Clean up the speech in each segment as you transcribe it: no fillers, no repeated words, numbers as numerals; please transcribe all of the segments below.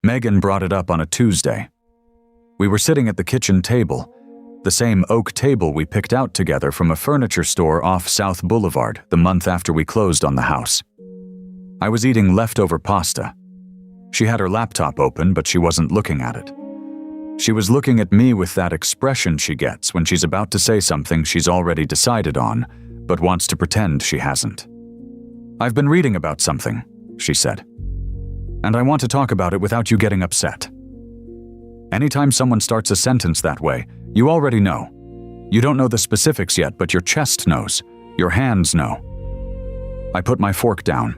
Megan brought it up on a Tuesday. We were sitting at the kitchen table, the same oak table we picked out together from a furniture store off South Boulevard the month after we closed on the house. I was eating leftover pasta. She had her laptop open, but she wasn't looking at it. She was looking at me with that expression she gets when she's about to say something she's already decided on, but wants to pretend she hasn't. "I've been reading about something," she said, "and I want to talk about it without you getting upset." Anytime someone starts a sentence that way, you already know. You don't know the specifics yet, but your chest knows. Your hands know. I put my fork down.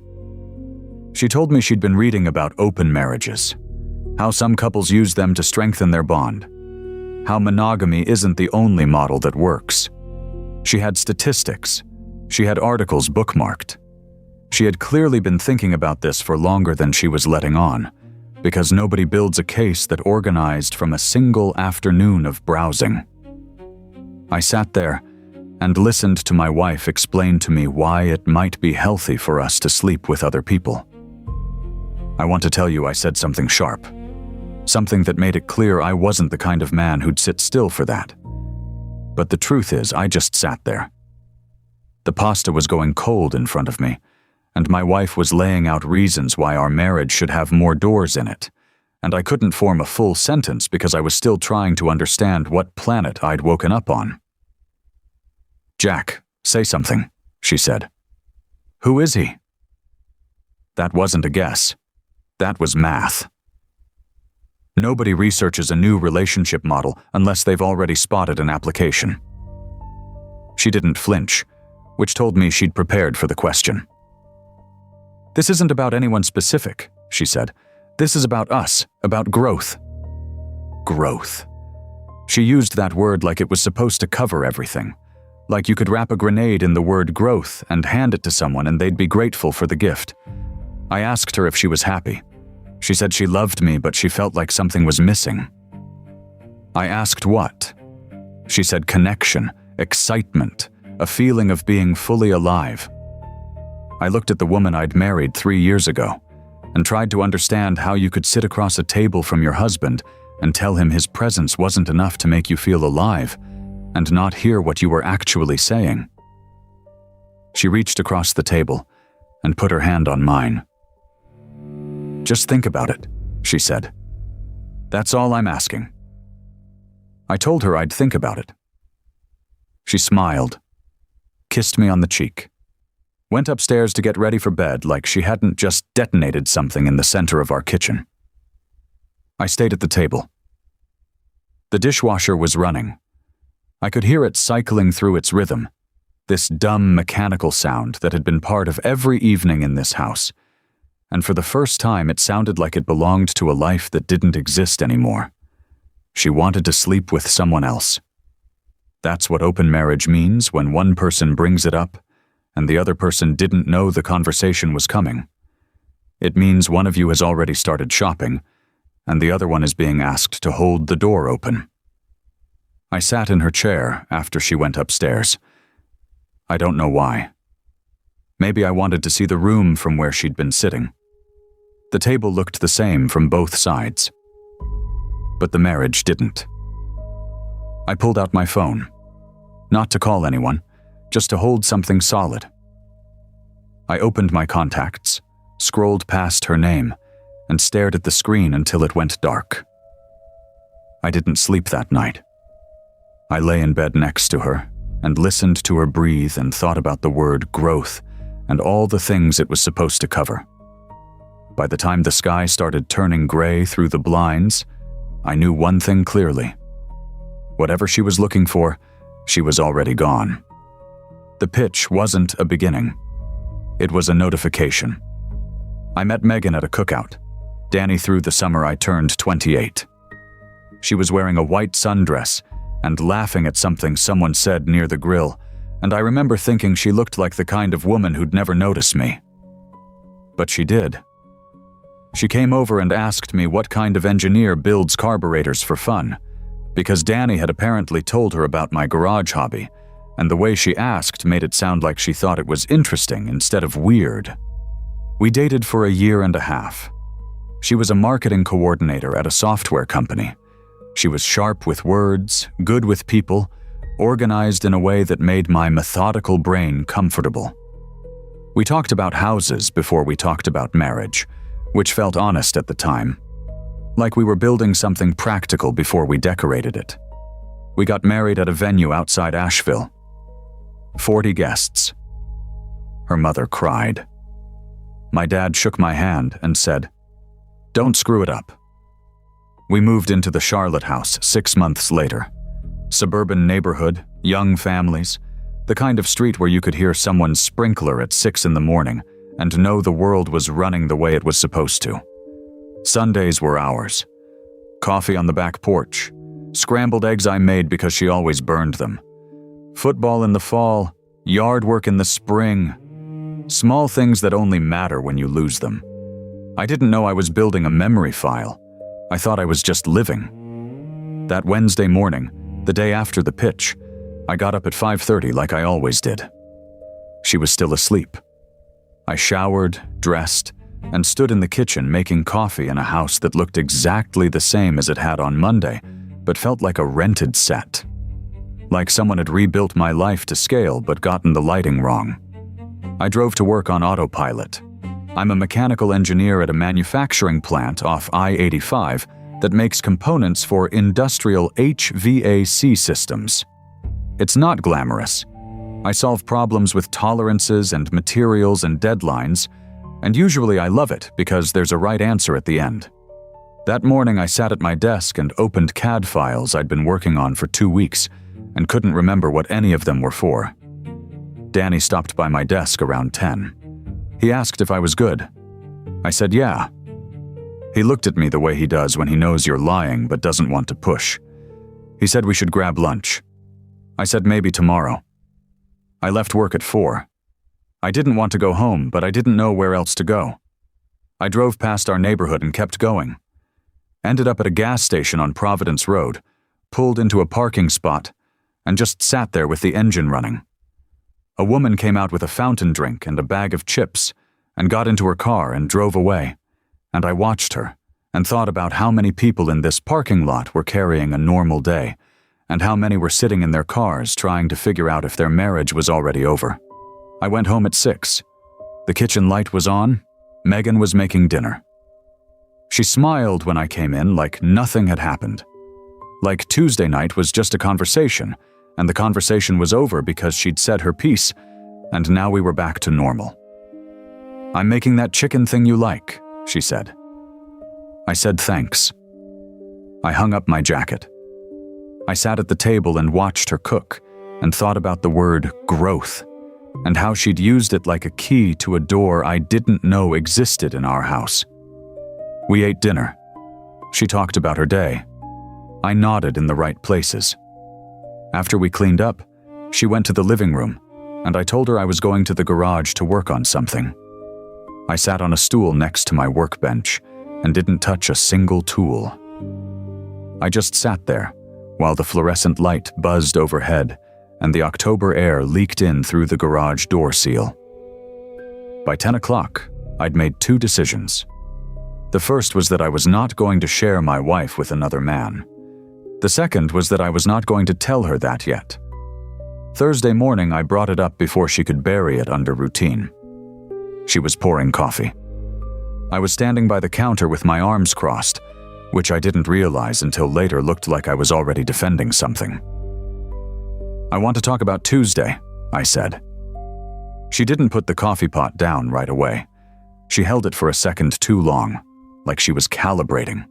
She told me she'd been reading about open marriages, how some couples use them to strengthen their bond, how monogamy isn't the only model that works. She had statistics. She had articles bookmarked. She had clearly been thinking about this for longer than she was letting on, because nobody builds a case that organized from a single afternoon of browsing. I sat there and listened to my wife explain to me why it might be healthy for us to sleep with other people. I want to tell you I said something sharp, something that made it clear I wasn't the kind of man who'd sit still for that. But the truth is, I just sat there. The pasta was going cold in front of me, and my wife was laying out reasons why our marriage should have more doors in it, and I couldn't form a full sentence because I was still trying to understand what planet I'd woken up on. "Jack, say something," she said. "Who is he?" That wasn't a guess. That was math. Nobody researches a new relationship model unless they've already spotted an application. She didn't flinch, which told me she'd prepared for the question. "This isn't about anyone specific," she said. "This is about us, about growth." Growth. She used that word like it was supposed to cover everything, like you could wrap a grenade in the word growth and hand it to someone and they'd be grateful for the gift. I asked her if she was happy. She said she loved me, but she felt like something was missing. I asked what? She said connection, excitement, a feeling of being fully alive. I looked at the woman I'd married 3 years ago and tried to understand how you could sit across a table from your husband and tell him his presence wasn't enough to make you feel alive and not hear what you were actually saying. She reached across the table and put her hand on mine. "Just think about it," she said. "That's all I'm asking." I told her I'd think about it. She smiled, kissed me on the cheek, went upstairs to get ready for bed like she hadn't just detonated something in the center of our kitchen. I stayed at the table. The dishwasher was running. I could hear it cycling through its rhythm, this dumb mechanical sound that had been part of every evening in this house, and for the first time it sounded like it belonged to a life that didn't exist anymore. She wanted to sleep with someone else. That's what open marriage means when one person brings it up and the other person didn't know the conversation was coming. It means one of you has already started shopping, and the other one is being asked to hold the door open. I sat in her chair after she went upstairs. I don't know why. Maybe I wanted to see the room from where she'd been sitting. The table looked the same from both sides. But the marriage didn't. I pulled out my phone, not to call anyone, just to hold something solid. I opened my contacts, scrolled past her name, and stared at the screen until it went dark. I didn't sleep that night. I lay in bed next to her and listened to her breathe and thought about the word growth and all the things it was supposed to cover. By the time the sky started turning gray through the blinds, I knew one thing clearly. Whatever she was looking for, she was already gone. The pitch wasn't a beginning. It was a notification. I met Megan at a cookout, Danny through the summer I turned 28. She was wearing a white sundress and laughing at something someone said near the grill, and I remember thinking she looked like the kind of woman who'd never notice me. But she did. She came over and asked me what kind of engineer builds carburetors for fun, because Danny had apparently told her about my garage hobby, and the way she asked made it sound like she thought it was interesting instead of weird. We dated for 1.5 years. She was a marketing coordinator at a software company. She was sharp with words, good with people, organized in a way that made my methodical brain comfortable. We talked about houses before we talked about marriage, which felt honest at the time. Like we were building something practical before we decorated it. We got married at a venue outside Asheville. 40 guests. Her mother cried. My dad shook my hand and said, "Don't screw it up." We moved into the Charlotte house 6 months later. Suburban neighborhood, young families, the kind of street where you could hear someone's sprinkler at 6 in the morning and know the world was running the way it was supposed to. Sundays were ours. Coffee on the back porch. Scrambled eggs I made because she always burned them. Football in the fall. Yard work in the spring. Small things that only matter when you lose them. I didn't know I was building a memory file. I thought I was just living. That Wednesday morning, the day after the pitch, I got up at 5:30 like I always did. She was still asleep. I showered, dressed, and stood in the kitchen making coffee in a house that looked exactly the same as it had on Monday, but felt like a rented set. Like someone had rebuilt my life to scale but gotten the lighting wrong. I drove to work on autopilot. I'm a mechanical engineer at a manufacturing plant off I-85 that makes components for industrial HVAC systems. It's not glamorous. I solve problems with tolerances and materials and deadlines, and usually I love it because there's a right answer at the end. That morning I sat at my desk and opened CAD files I'd been working on for 2 weeks and couldn't remember what any of them were for. Danny stopped by my desk around 10. He asked if I was good. I said yeah. He looked at me the way he does when he knows you're lying but doesn't want to push. He said we should grab lunch. I said maybe tomorrow. I left work at 4. I didn't want to go home, but I didn't know where else to go. I drove past our neighborhood and kept going. Ended up at a gas station on Providence Road, pulled into a parking spot, and just sat there with the engine running. A woman came out with a fountain drink and a bag of chips and got into her car and drove away, and I watched her and thought about how many people in this parking lot were carrying a normal day and how many were sitting in their cars trying to figure out if their marriage was already over. I went home at 6. The kitchen light was on. Megan was making dinner. She smiled when I came in like nothing had happened. Like Tuesday night was just a conversation, and the conversation was over because she'd said her piece, and now we were back to normal. "I'm making that chicken thing you like," she said. I said thanks. I hung up my jacket. I sat at the table and watched her cook and thought about the word growth and how she'd used it like a key to a door I didn't know existed in our house. We ate dinner. She talked about her day. I nodded in the right places. After we cleaned up, she went to the living room, and I told her I was going to the garage to work on something. I sat on a stool next to my workbench and didn't touch a single tool. I just sat there while the fluorescent light buzzed overhead and the October air leaked in through the garage door seal. By 10 o'clock, I'd made 2 decisions. The first was that I was not going to share my wife with another man. The second was that I was not going to tell her that yet. Thursday morning, I brought it up before she could bury it under routine. She was pouring coffee. I was standing by the counter with my arms crossed, which I didn't realize until later looked like I was already defending something. "I want to talk about Tuesday," I said. She didn't put the coffee pot down right away. She held it for a second too long, like she was calibrating.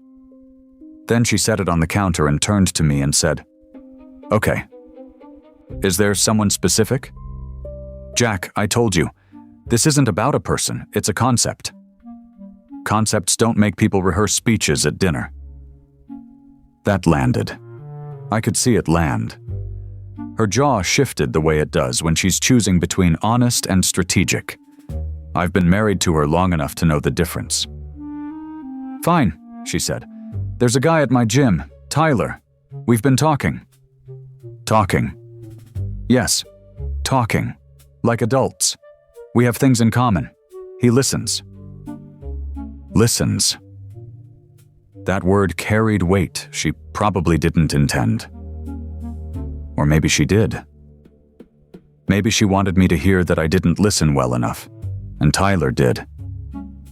Then she set it on the counter and turned to me and said, "Okay. Is there someone specific?" "Jack, I told you, this isn't about a person, it's a concept. Concepts don't make people rehearse speeches at dinner." That landed. I could see it land. Her jaw shifted the way it does when she's choosing between honest and strategic. I've been married to her long enough to know the difference. "Fine," she said. "There's a guy at my gym, Tyler. We've been talking." "Talking?" "Yes, talking. Like adults. We have things in common. He listens." Listens. That word carried weight she probably didn't intend. Or maybe she did. Maybe she wanted me to hear that I didn't listen well enough, and Tyler did.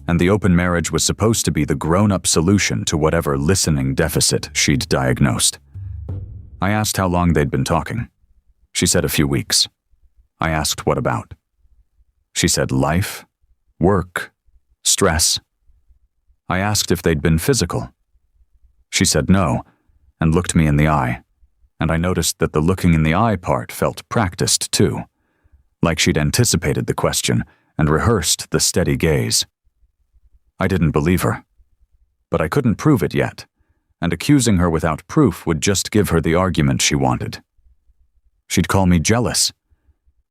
And the open marriage was supposed to be the grown-up solution to whatever listening deficit she'd diagnosed. I asked how long they'd been talking. She said a few weeks. I asked what about. She said life, work, stress. I asked if they'd been physical. She said no, and looked me in the eye, and I noticed that the looking in the eye part felt practiced too, like she'd anticipated the question and rehearsed the steady gaze. I didn't believe her, but I couldn't prove it yet, and accusing her without proof would just give her the argument she wanted. She'd call me jealous.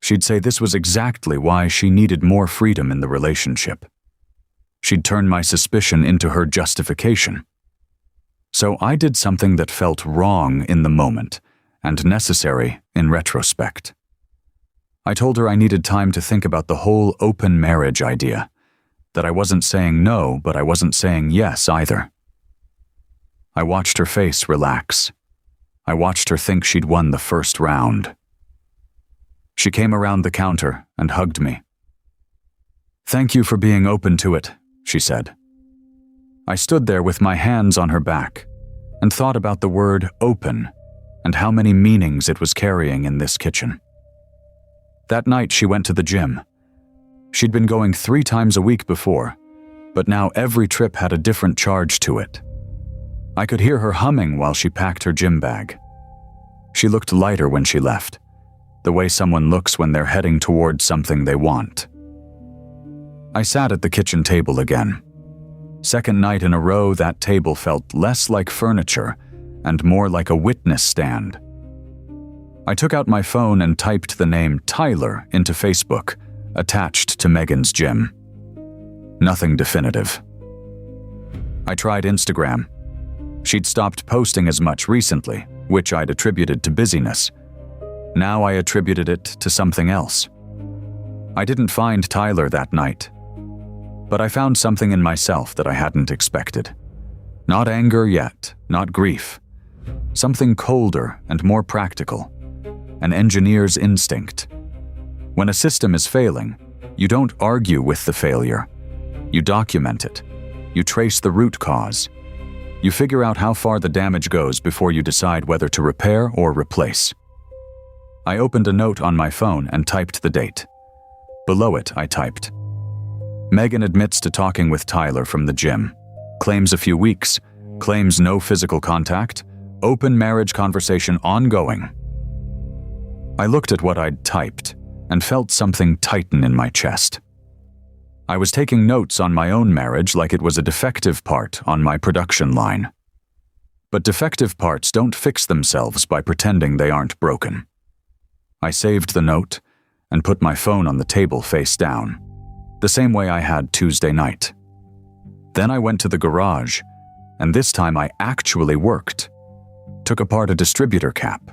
She'd say this was exactly why she needed more freedom in the relationship. She'd turn my suspicion into her justification. So I did something that felt wrong in the moment and necessary in retrospect. I told her I needed time to think about the whole open marriage idea, that I wasn't saying no, but I wasn't saying yes either. I watched her face relax. I watched her think she'd won the first round. She came around the counter and hugged me. "Thank you for being open to it," she said. I stood there with my hands on her back and thought about the word open and how many meanings it was carrying in this kitchen. That night she went to the gym. She'd been going 3 times a week before, but now every trip had a different charge to it. I could hear her humming while she packed her gym bag. She looked lighter when she left, the way someone looks when they're heading towards something they want. I sat at the kitchen table again. Second night in a row, that table felt less like furniture and more like a witness stand. I took out my phone and typed the name Tyler into Facebook, attached to Megan's gym. Nothing definitive. I tried Instagram. She'd stopped posting as much recently, which I'd attributed to busyness. Now I attributed it to something else. I didn't find Tyler that night, but I found something in myself that I hadn't expected. Not anger yet, not grief. Something colder and more practical. An engineer's instinct. When a system is failing, you don't argue with the failure. You document it. You trace the root cause. You figure out how far the damage goes before you decide whether to repair or replace. I opened a note on my phone and typed the date. Below it, I typed, "Megan admits to talking with Tyler from the gym. Claims a few weeks. Claims no physical contact. Open marriage conversation ongoing." I looked at what I'd typed and felt something tighten in my chest. I was taking notes on my own marriage like it was a defective part on my production line. But defective parts don't fix themselves by pretending they aren't broken. I saved the note and put my phone on the table face down, the same way I had Tuesday night. Then I went to the garage, and this time I actually worked. Took apart a distributor cap,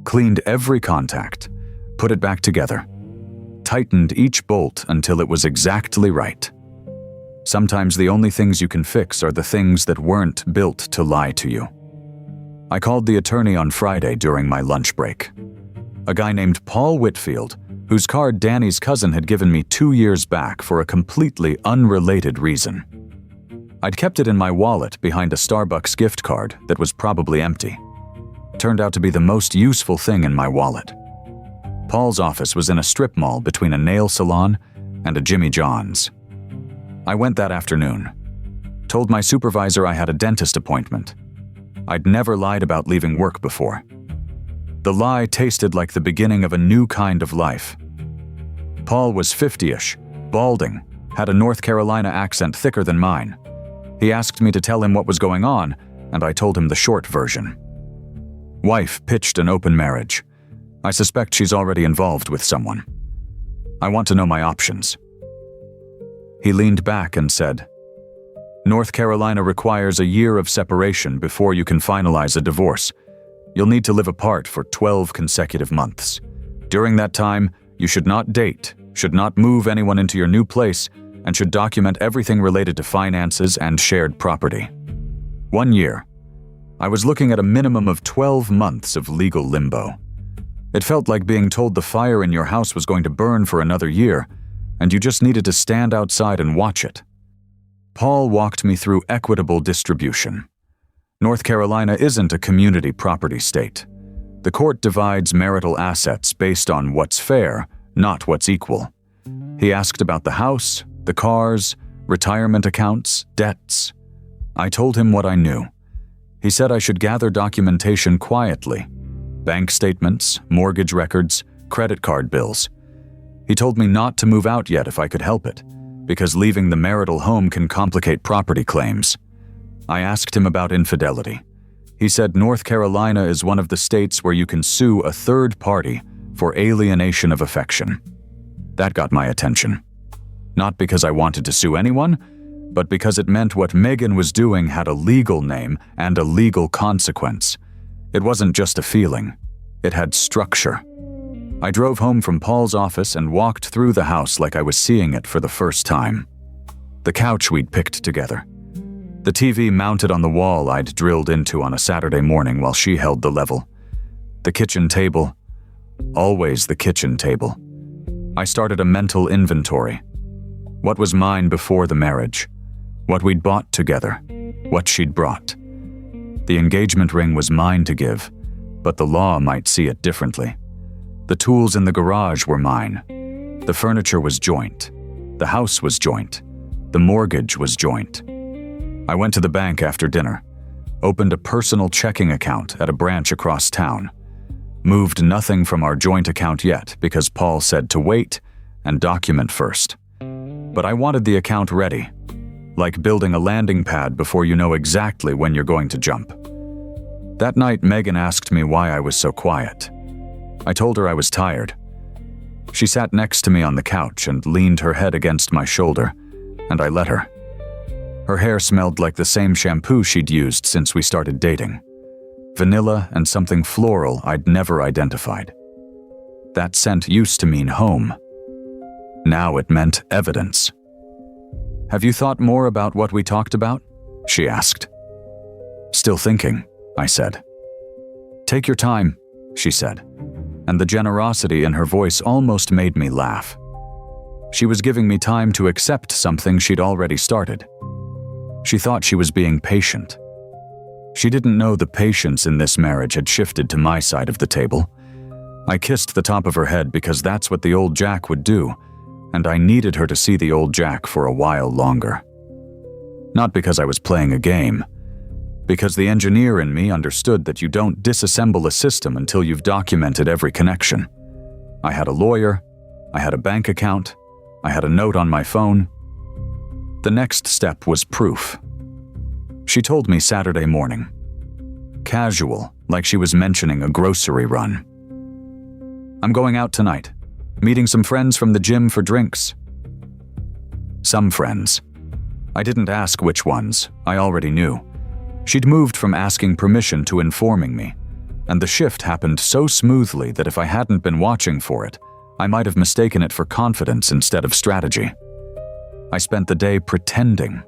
cleaned every contact, put it back together, tightened each bolt until it was exactly right. Sometimes the only things you can fix are the things that weren't built to lie to you. I called the attorney on Friday during my lunch break. A guy named Paul Whitfield, whose card Danny's cousin had given me 2 years back for a completely unrelated reason. I'd kept it in my wallet behind a Starbucks gift card that was probably empty. Turned out to be the most useful thing in my wallet. Paul's office was in a strip mall between a nail salon and a Jimmy John's. I went that afternoon. Told my supervisor I had a dentist appointment. I'd never lied about leaving work before. The lie tasted like the beginning of a new kind of life. Paul was 50-ish, balding, had a North Carolina accent thicker than mine. He asked me to tell him what was going on, and I told him the short version. Wife pitched an open marriage. I suspect she's already involved with someone. I want to know my options. He leaned back and said, "North Carolina requires a year of separation before you can finalize a divorce. You'll need to live apart for 12 consecutive months. During that time, you should not date, should not move anyone into your new place, and should document everything related to finances and shared property. 1 year. I was looking at a minimum of 12 months of legal limbo. It felt like being told the fire in your house was going to burn for another year, and you just needed to stand outside and watch it. Paul walked me through equitable distribution. North Carolina isn't a community property state. The court divides marital assets based on what's fair, not what's equal. He asked about the house, the cars, retirement accounts, debts. I told him what I knew. He said I should gather documentation quietly. Bank statements, mortgage records, credit card bills. He told me not to move out yet if I could help it, because leaving the marital home can complicate property claims. I asked him about infidelity. He said North Carolina is one of the states where you can sue a third party for alienation of affection. That got my attention. Not because I wanted to sue anyone, but because it meant what Megan was doing had a legal name and a legal consequence. It wasn't just a feeling. It had structure. I drove home from Paul's office and walked through the house like I was seeing it for the first time. The couch we'd picked together. The TV mounted on the wall I'd drilled into on a Saturday morning while she held the level. The kitchen table. Always the kitchen table. I started a mental inventory. What was mine before the marriage? What we'd bought together? What she'd brought? The engagement ring was mine to give, but the law might see it differently. The tools in the garage were mine. The furniture was joint. The house was joint. The mortgage was joint. I went to the bank after dinner, opened a personal checking account at a branch across town, moved nothing from our joint account yet because Paul said to wait and document first. But I wanted the account ready, like building a landing pad before you know exactly when you're going to jump. That night, Megan asked me why I was so quiet. I told her I was tired. She sat next to me on the couch and leaned her head against my shoulder, and I let her. Her hair smelled like the same shampoo she'd used since we started dating. Vanilla and something floral I'd never identified. That scent used to mean home. Now it meant evidence. "Have you thought more about what we talked about?" she asked. "Still thinking," I said. "Take your time," she said, and the generosity in her voice almost made me laugh. She was giving me time to accept something she'd already started. She thought she was being patient. She didn't know the patience in this marriage had shifted to my side of the table. I kissed the top of her head because that's what the old Jack would do, and I needed her to see the old Jack for a while longer. Not because I was playing a game, because the engineer in me understood that you don't disassemble a system until you've documented every connection. I had a lawyer, I had a bank account, I had a note on my phone. The next step was proof. She told me Saturday morning. Casual, like she was mentioning a grocery run. "I'm going out tonight. Meeting some friends from the gym for drinks." Some friends. I didn't ask which ones, I already knew. She'd moved from asking permission to informing me, and the shift happened so smoothly that if I hadn't been watching for it, I might have mistaken it for confidence instead of strategy. I spent the day pretending,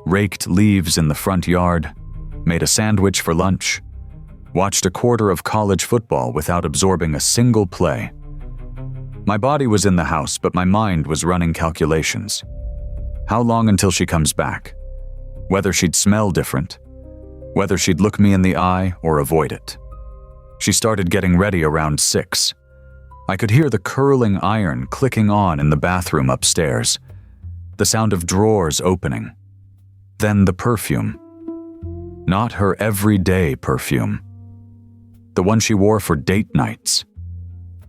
raked leaves in the front yard, made a sandwich for lunch, watched a quarter of college football without absorbing a single play. My body was in the house, but my mind was running calculations. How long until she comes back? Whether she'd smell different, whether she'd look me in the eye or avoid it. She started getting ready around 6. I could hear the curling iron clicking on in the bathroom upstairs, the sound of drawers opening. Then the perfume. Not her everyday perfume. The one she wore for date nights.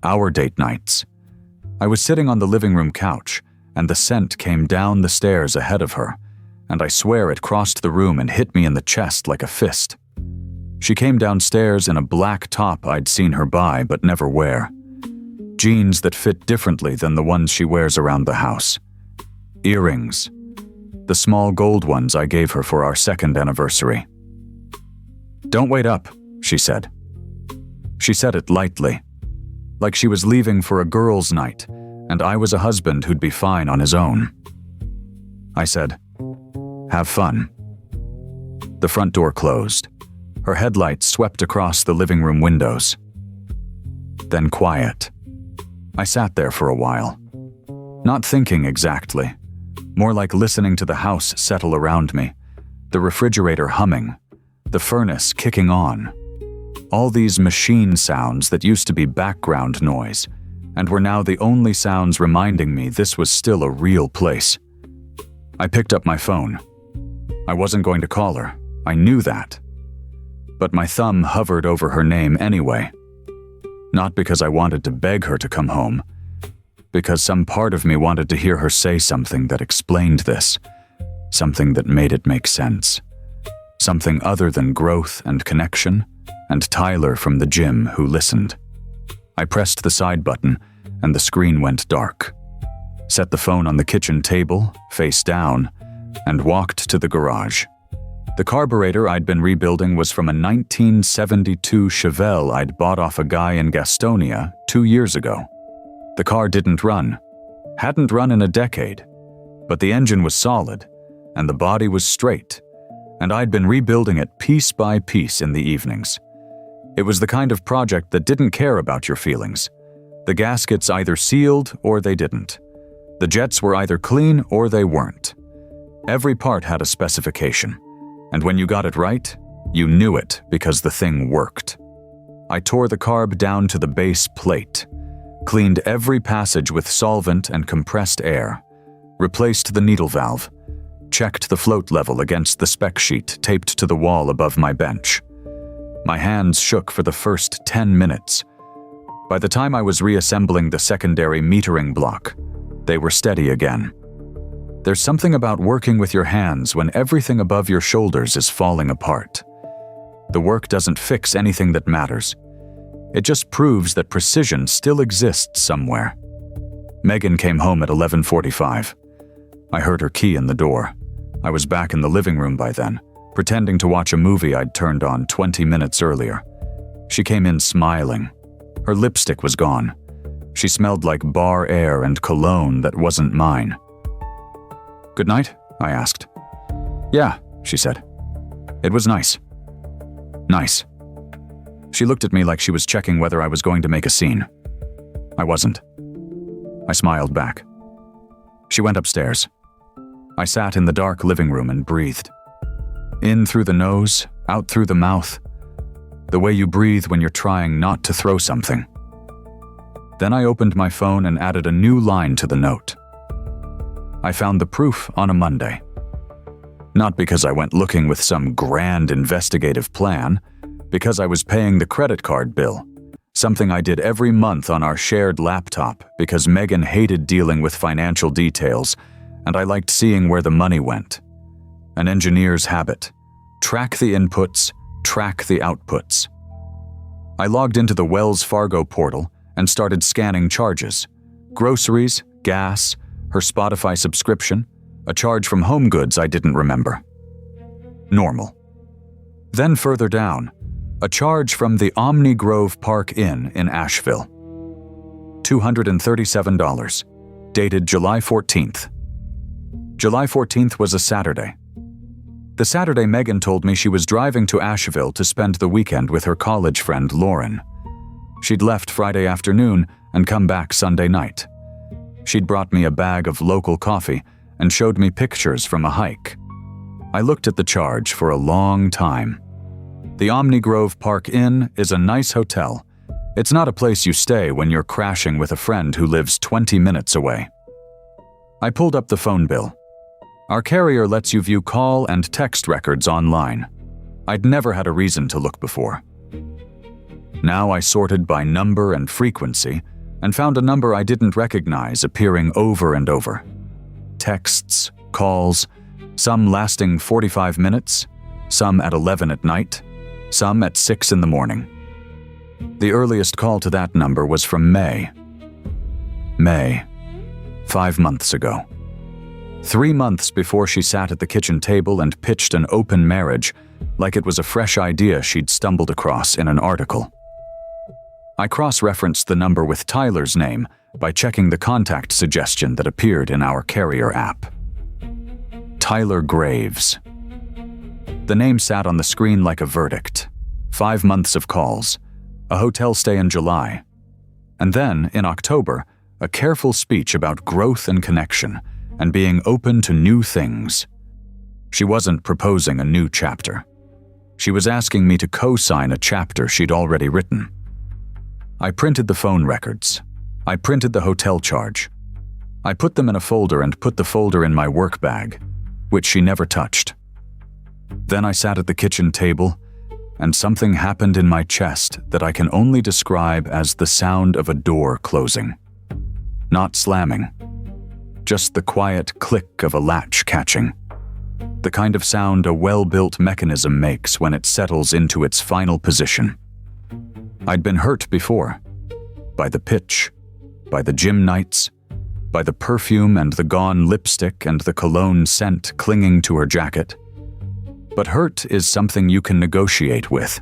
Our date nights. I was sitting on the living room couch, and the scent came down the stairs ahead of her, and I swear it crossed the room and hit me in the chest like a fist. She came downstairs in a black top I'd seen her buy but never wear. Jeans that fit differently than the ones she wears around the house. Earrings. The small gold ones I gave her for our 2nd anniversary. "Don't wait up," she said. She said it lightly, like she was leaving for a girls' night, and I was a husband who'd be fine on his own. I said, "Have fun." The front door closed. Her headlights swept across the living room windows. Then quiet. I sat there for a while. Not thinking exactly. More like listening to the house settle around me. The refrigerator humming. The furnace kicking on. All these machine sounds that used to be background noise, and were now the only sounds reminding me this was still a real place. I picked up my phone. I wasn't going to call her. I knew that. But my thumb hovered over her name anyway. Not because I wanted to beg her to come home, because some part of me wanted to hear her say something that explained this, something that made it make sense, something other than growth and connection, and Tyler from the gym who listened. I pressed the side button, and the screen went dark. Set the phone on the kitchen table, face down, and walked to the garage. The carburetor I'd been rebuilding was from a 1972 Chevelle I'd bought off a guy in Gastonia 2 years ago. The car didn't run. Hadn't run in a decade. But the engine was solid, and the body was straight, and I'd been rebuilding it piece by piece in the evenings. It was the kind of project that didn't care about your feelings. The gaskets either sealed or they didn't. The jets were either clean or they weren't. Every part had a specification, and when you got it right, you knew it because the thing worked. I tore the carb down to the base plate, cleaned every passage with solvent and compressed air, replaced the needle valve, checked the float level against the spec sheet taped to the wall above my bench. My hands shook for the first 10 minutes. By the time I was reassembling the secondary metering block, they were steady again. There's something about working with your hands when everything above your shoulders is falling apart. The work doesn't fix anything that matters. It just proves that precision still exists somewhere. Megan came home at 11:45. I heard her key in the door. I was back in the living room by then, pretending to watch a movie I'd turned on 20 minutes earlier. She came in smiling. Her lipstick was gone. She smelled like bar air and cologne that wasn't mine. "Good night?" I asked. "Yeah," she said. "It was nice." "Nice." She looked at me like she was checking whether I was going to make a scene. I wasn't. I smiled back. She went upstairs. I sat in the dark living room and breathed. In through the nose, out through the mouth. The way you breathe when you're trying not to throw something. Then I opened my phone and added a new line to the note. I found the proof on a Monday. Not because I went looking with some grand investigative plan, because I was paying the credit card bill, something I did every month on our shared laptop because Megan hated dealing with financial details, and I liked seeing where the money went. An engineer's habit. Track the inputs, track the outputs. I logged into the Wells Fargo portal and started scanning charges. Groceries, gas, her Spotify subscription, a charge from Home Goods I didn't remember. Normal. Then further down, a charge from the Omni Grove Park Inn in Asheville. $237, dated July 14th. July 14th was a Saturday. The Saturday Megan told me she was driving to Asheville to spend the weekend with her college friend Lauren. She'd left Friday afternoon and come back Sunday night. She'd brought me a bag of local coffee and showed me pictures from a hike. I looked at the charge for a long time. The Omni Grove Park Inn is a nice hotel. It's not a place you stay when you're crashing with a friend who lives 20 minutes away. I pulled up the phone bill. Our carrier lets you view call and text records online. I'd never had a reason to look before. Now I sorted by number and frequency and found a number I didn't recognize appearing over and over. Texts, calls, some lasting 45 minutes, some at 11 at night, some at 6 in the morning. The earliest call to that number was from May. May, 5 months ago. 3 months before she sat at the kitchen table and pitched an open marriage like it was a fresh idea she'd stumbled across in an article. I cross-referenced the number with Tyler's name by checking the contact suggestion that appeared in our carrier app. Tyler Graves. The name sat on the screen like a verdict. 5 months of calls, a hotel stay in July, and then, in October, a careful speech about growth and connection and being open to new things. She wasn't proposing a new chapter. She was asking me to co-sign a chapter she'd already written. I printed the phone records. I printed the hotel charge. I put them in a folder and put the folder in my work bag, which she never touched. Then I sat at the kitchen table, and something happened in my chest that I can only describe as the sound of a door closing. Not slamming, just the quiet click of a latch catching. The kind of sound a well-built mechanism makes when it settles into its final position. I'd been hurt before, by the pitch, by the gym nights, by the perfume and the gone lipstick and the cologne scent clinging to her jacket. But hurt is something you can negotiate with.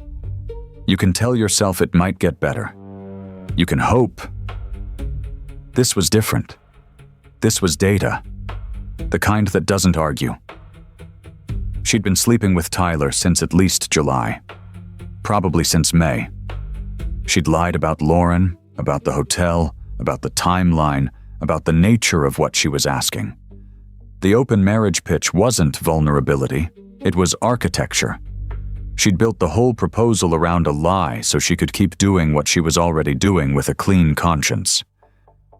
You can tell yourself it might get better. You can hope. This was different. This was data. The kind that doesn't argue. She'd been sleeping with Tyler since at least July. Probably since May. She'd lied about Lauren, about the hotel, about the timeline, about the nature of what she was asking. The open marriage pitch wasn't vulnerability. It was architecture. She'd built the whole proposal around a lie so she could keep doing what she was already doing with a clean conscience.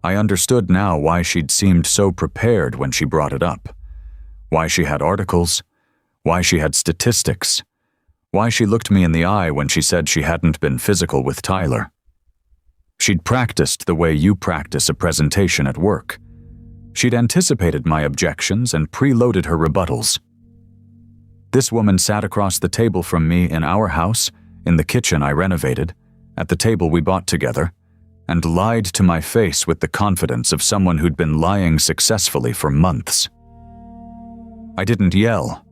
I understood now why she'd seemed so prepared when she brought it up. Why she had articles. Why she had statistics. Why she looked me in the eye when she said she hadn't been physical with Tyler. She'd practiced the way you practice a presentation at work. She'd anticipated my objections and preloaded her rebuttals. This woman sat across the table from me in our house, in the kitchen I renovated, at the table we bought together, and lied to my face with the confidence of someone who'd been lying successfully for months. I didn't yell.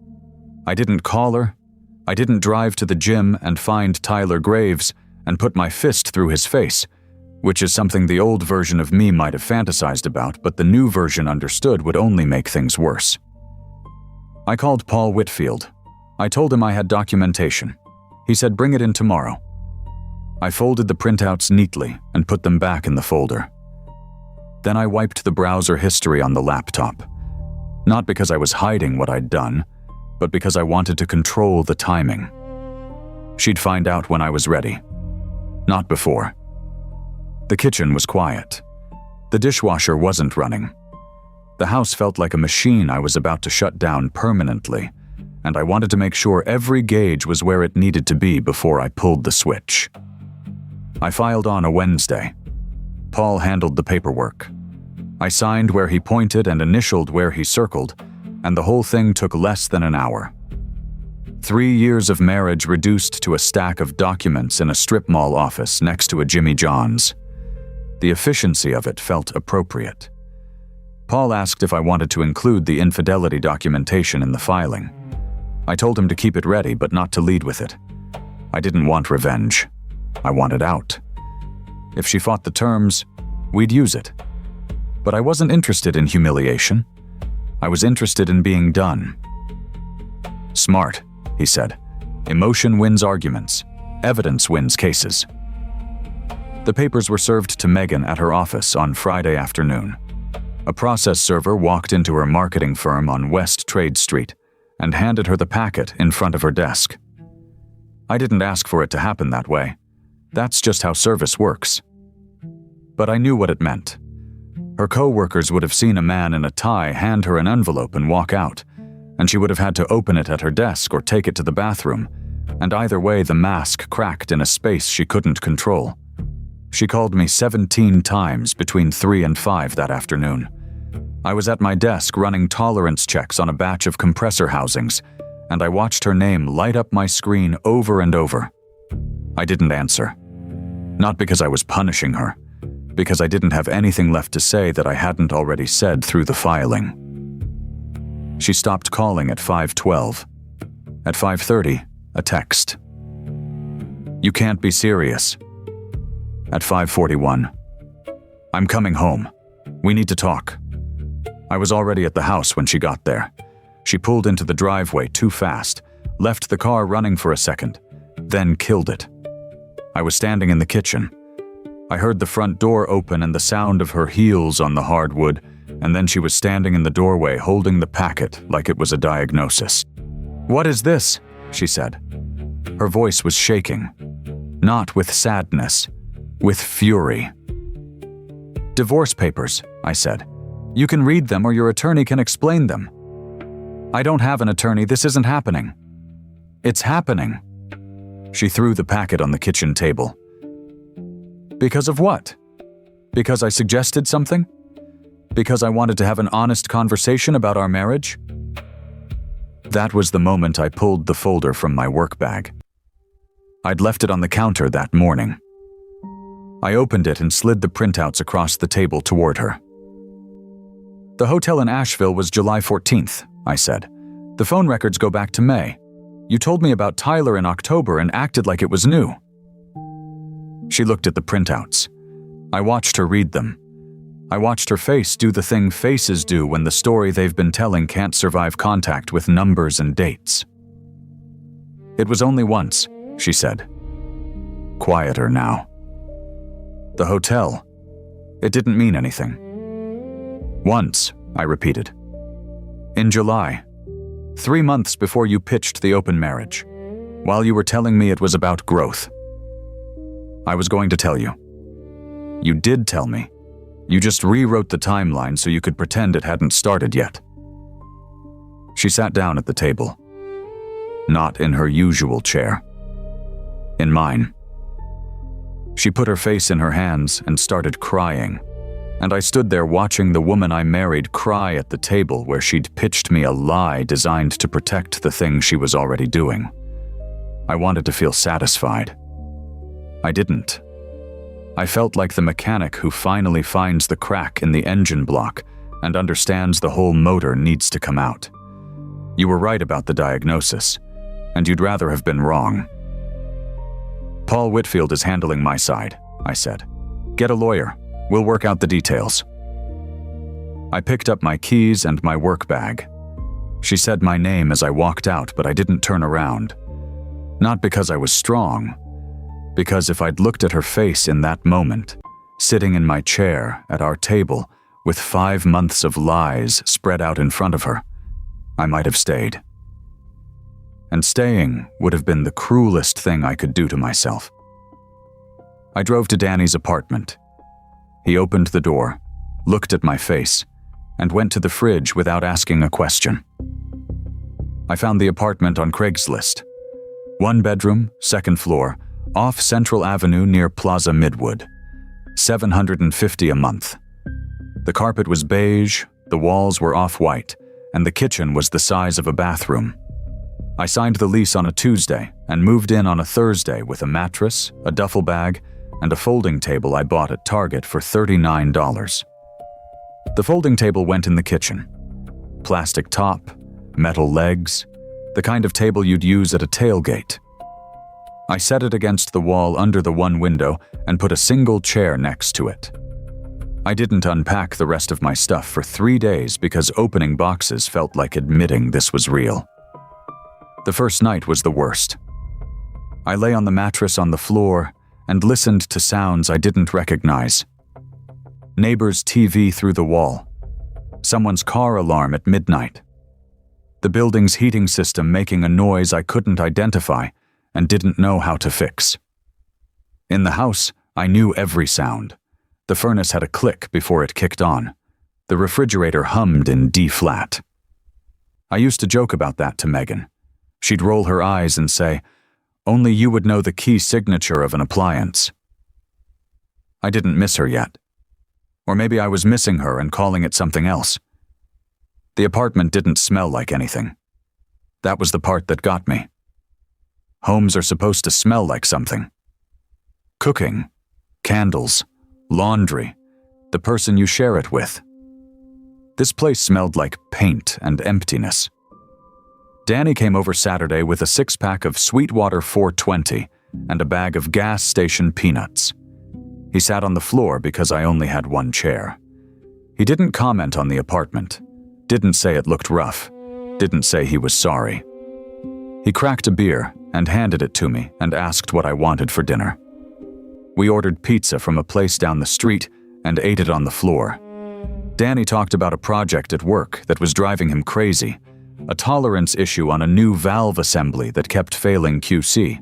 I didn't call her. I didn't drive to the gym and find Tyler Graves and put my fist through his face, which is something the old version of me might have fantasized about, but the new version understood would only make things worse. I called Paul Whitfield. I told him I had documentation. He said bring it in tomorrow. I folded the printouts neatly and put them back in the folder. Then I wiped the browser history on the laptop. Not because I was hiding what I'd done, but because I wanted to control the timing. She'd find out when I was ready. Not before. The kitchen was quiet. The dishwasher wasn't running. The house felt like a machine I was about to shut down permanently, and I wanted to make sure every gauge was where it needed to be before I pulled the switch. I filed on a Wednesday. Paul handled the paperwork. I signed where he pointed and initialed where he circled, and the whole thing took less than an hour. 3 years of marriage reduced to a stack of documents in a strip mall office next to a Jimmy John's. The efficiency of it felt appropriate. Paul asked if I wanted to include the infidelity documentation in the filing. I told him to keep it ready, but not to lead with it. I didn't want revenge. I wanted out. If she fought the terms, we'd use it. But I wasn't interested in humiliation. I was interested in being done. Smart, he said. Emotion wins arguments. Evidence wins cases. The papers were served to Megan at her office on Friday afternoon. A process server walked into her marketing firm on West Trade Street and handed her the packet in front of her desk. I didn't ask for it to happen that way. That's just how service works. But I knew what it meant. Her co-workers would have seen a man in a tie hand her an envelope and walk out, and she would have had to open it at her desk or take it to the bathroom, and either way the mask cracked in a space she couldn't control. She called me 17 times between 3 and 5 that afternoon. I was at my desk running tolerance checks on a batch of compressor housings, and I watched her name light up my screen over and over. I didn't answer. Not because I was punishing her, because I didn't have anything left to say that I hadn't already said through the filing. She stopped calling at 5:12. At 5:30, a text. You can't be serious. At 5:41. I'm coming home. We need to talk. I was already at the house when she got there. She pulled into the driveway too fast, left the car running for a second, then killed it. I was standing in the kitchen. I heard the front door open and the sound of her heels on the hardwood, and then she was standing in the doorway holding the packet like it was a diagnosis. "What is this?" she said. Her voice was shaking, not with sadness, with fury. "Divorce papers," I said. "You can read them or your attorney can explain them." "I don't have an attorney, this isn't happening." "It's happening." She threw the packet on the kitchen table. "Because of what? Because I suggested something? Because I wanted to have an honest conversation about our marriage?" That was the moment I pulled the folder from my work bag. I'd left it on the counter that morning. I opened it and slid the printouts across the table toward her. "The hotel in Asheville was July 14th, I said. "The phone records go back to May. You told me about Tyler in October and acted like it was new." She looked at the printouts. I watched her read them. I watched her face do the thing faces do when the story they've been telling can't survive contact with numbers and dates. "It was only once," she said. Quieter now. "The hotel. It didn't mean anything." "Once," I repeated. "In July. 3 months before you pitched the open marriage, while you were telling me it was about growth. I was going to tell you. You did tell me. You just rewrote the timeline so you could pretend it hadn't started yet." She sat down at the table. Not in her usual chair. In mine. She put her face in her hands and started crying, and I stood there watching the woman I married cry at the table where she'd pitched me a lie designed to protect the thing she was already doing. I wanted to feel satisfied. I didn't. I felt like the mechanic who finally finds the crack in the engine block and understands the whole motor needs to come out. You were right about the diagnosis, and you'd rather have been wrong. "Paul Whitfield is handling my side," I said. "Get a lawyer. We'll work out the details." I picked up my keys and my work bag. She said my name as I walked out, but I didn't turn around. Not because I was strong, because if I'd looked at her face in that moment, sitting in my chair at our table with 5 months of lies spread out in front of her, I might have stayed. And staying would have been the cruelest thing I could do to myself. I drove to Danny's apartment. He opened the door, looked at my face, and went to the fridge without asking a question. I found the apartment on Craigslist. 1 bedroom, 2nd floor, off Central Avenue near Plaza Midwood. $750 a month. The carpet was beige, the walls were off-white, and the kitchen was the size of a bathroom. I signed the lease on a Tuesday and moved in on a Thursday with a mattress, a duffel bag, and a folding table I bought at Target for $39. The folding table went in the kitchen. Plastic top, metal legs, the kind of table you'd use at a tailgate. I set it against the wall under the one window and put a single chair next to it. I didn't unpack the rest of my stuff for 3 days because opening boxes felt like admitting this was real. The first night was the worst. I lay on the mattress on the floor and listened to sounds I didn't recognize. Neighbor's TV through the wall. Someone's car alarm at midnight. The building's heating system making a noise I couldn't identify and didn't know how to fix. In the house, I knew every sound. The furnace had a click before it kicked on. The refrigerator hummed in D-flat. I used to joke about that to Megan. She'd roll her eyes and say, "Only you would know the key signature of an appliance." I didn't miss her yet. Or maybe I was missing her and calling it something else. The apartment didn't smell like anything. That was the part that got me. Homes are supposed to smell like something. Cooking, candles, laundry, the person you share it with. This place smelled like paint and emptiness. Danny came over Saturday with a 6-pack of Sweetwater 420 and a bag of gas station peanuts. He sat on the floor because I only had one chair. He didn't comment on the apartment, didn't say it looked rough, didn't say he was sorry. He cracked a beer and handed it to me and asked what I wanted for dinner. We ordered pizza from a place down the street and ate it on the floor. Danny talked about a project at work that was driving him crazy, a tolerance issue on a new valve assembly that kept failing QC.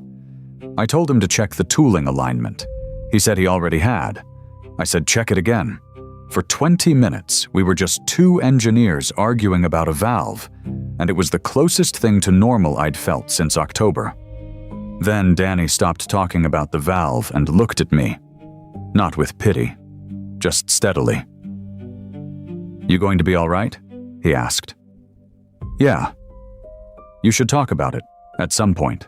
I told him to check the tooling alignment. He said he already had. I said check it again. For 20 minutes, we were just two engineers arguing about a valve, and it was the closest thing to normal I'd felt since October. Then Danny stopped talking about the valve and looked at me. Not with pity, just steadily. "You going to be all right?" he asked. "Yeah. You should talk about it, at some point."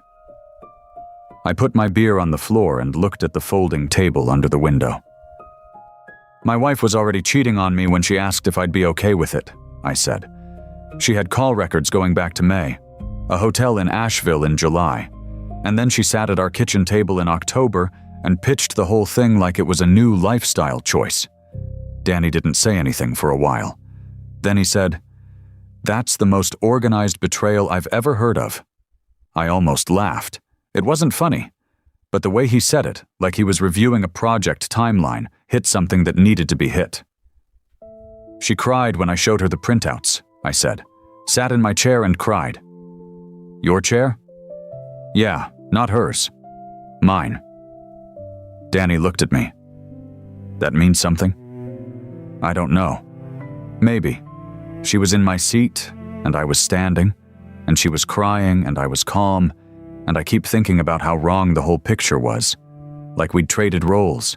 I put my beer on the floor and looked at the folding table under the window. "My wife was already cheating on me when she asked if I'd be okay with it," I said. "She had call records going back to May, a hotel in Asheville in July, and then she sat at our kitchen table in October and pitched the whole thing like it was a new lifestyle choice." Danny didn't say anything for a while. Then he said, "That's the most organized betrayal I've ever heard of." I almost laughed. It wasn't funny, but the way he said it, like he was reviewing a project timeline, hit something that needed to be hit. "She cried when I showed her the printouts," I said. "Sat in my chair and cried." "Your chair?" "Yeah, not hers. Mine." Danny looked at me. "That means something?" "I don't know. Maybe. She was in my seat, and I was standing, and she was crying, and I was calm, and I keep thinking about how wrong the whole picture was. Like we'd traded roles.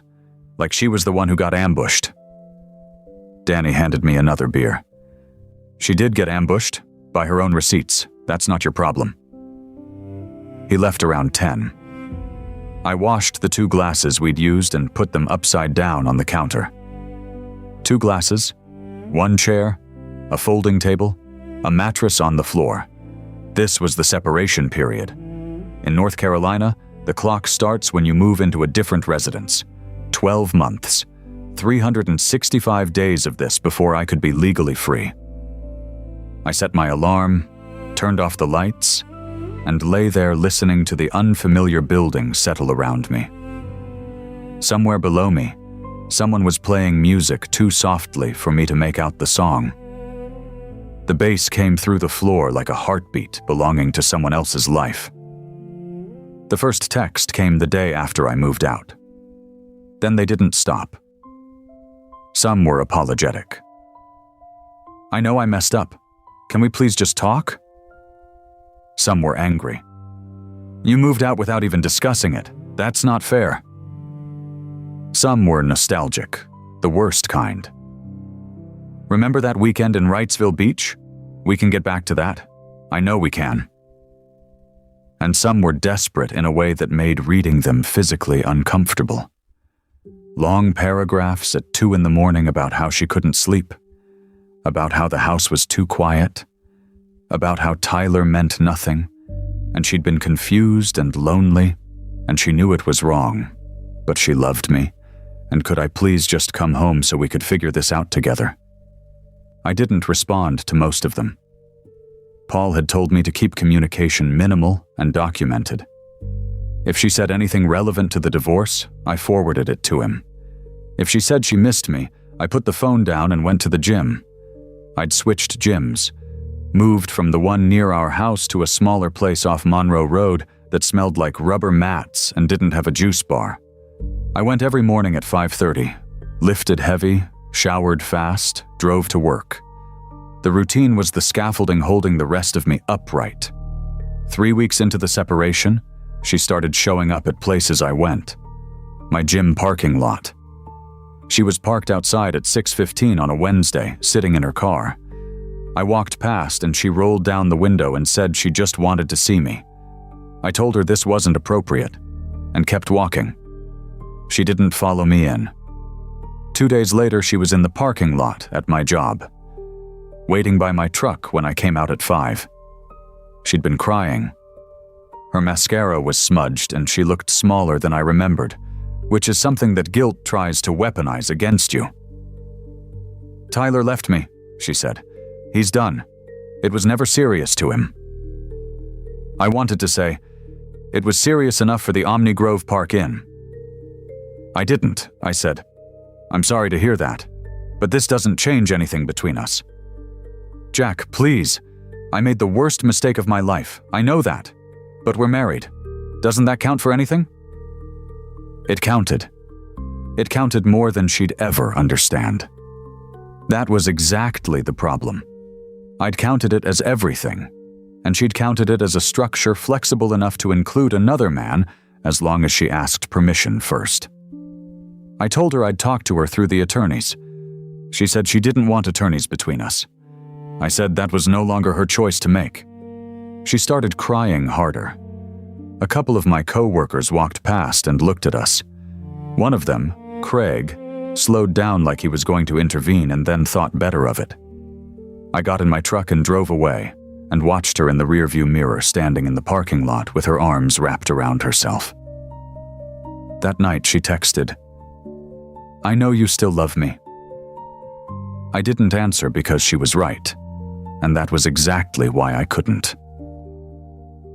Like she was the one who got ambushed." Danny handed me another beer. "She did get ambushed, by her own receipts. That's not your problem." He left around 10. I washed the 2 glasses we'd used and put them upside down on the counter. 2 glasses, 1 chair, a folding table, a mattress on the floor. This was the separation period. In North Carolina, the clock starts when you move into a different residence. 12 months, 365 days of this before I could be legally free. I set my alarm, turned off the lights, and lay there listening to the unfamiliar building settle around me. Somewhere below me, someone was playing music too softly for me to make out the song. The bass came through the floor like a heartbeat belonging to someone else's life. The first text came the day after I moved out. Then they didn't stop. Some were apologetic. "I know I messed up. Can we please just talk?" Some were angry. "You moved out without even discussing it. That's not fair." Some were nostalgic, the worst kind. "Remember that weekend in Wrightsville Beach? We can get back to that. I know we can." And some were desperate in a way that made reading them physically uncomfortable. Long paragraphs at 2 in the morning about how she couldn't sleep, about how the house was too quiet, about how Tyler meant nothing, and she'd been confused and lonely, and she knew it was wrong, but she loved me, and could I please just come home so we could figure this out together? I didn't respond to most of them. Paul had told me to keep communication minimal and documented. If she said anything relevant to the divorce, I forwarded it to him. If she said she missed me, I put the phone down and went to the gym. I'd switched gyms, moved from the one near our house to a smaller place off Monroe Road that smelled like rubber mats and didn't have a juice bar. I went every morning at 5:30, lifted heavy, showered fast, drove to work. The routine was the scaffolding holding the rest of me upright. 3 weeks into the separation, she started showing up at places I went. My gym parking lot. She was parked outside at 6:15 on a Wednesday, sitting in her car. I walked past and she rolled down the window and said she just wanted to see me. I told her this wasn't appropriate, and kept walking. She didn't follow me in. 2 days later, she was in the parking lot at my job, waiting by my truck when I came out at 5. She'd been crying. Her mascara was smudged and she looked smaller than I remembered, which is something that guilt tries to weaponize against you. "Tyler left me," she said. "He's done. It was never serious to him." I wanted to say, "It was serious enough for the Omni Grove Park Inn." "I didn't," I said. "I'm sorry to hear that, but this doesn't change anything between us." "Jack, please. I made the worst mistake of my life. I know that. But we're married. Doesn't that count for anything?" It counted. It counted more than she'd ever understand. That was exactly the problem. I'd counted it as everything, and she'd counted it as a structure flexible enough to include another man as long as she asked permission first. I told her I'd talk to her through the attorneys. She said she didn't want attorneys between us. I said that was no longer her choice to make. She started crying harder. A couple of my co-workers walked past and looked at us. One of them, Craig, slowed down like he was going to intervene and then thought better of it. I got in my truck and drove away and watched her in the rearview mirror standing in the parking lot with her arms wrapped around herself. That night she texted, "I know you still love me." I didn't answer because she was right, and that was exactly why I couldn't.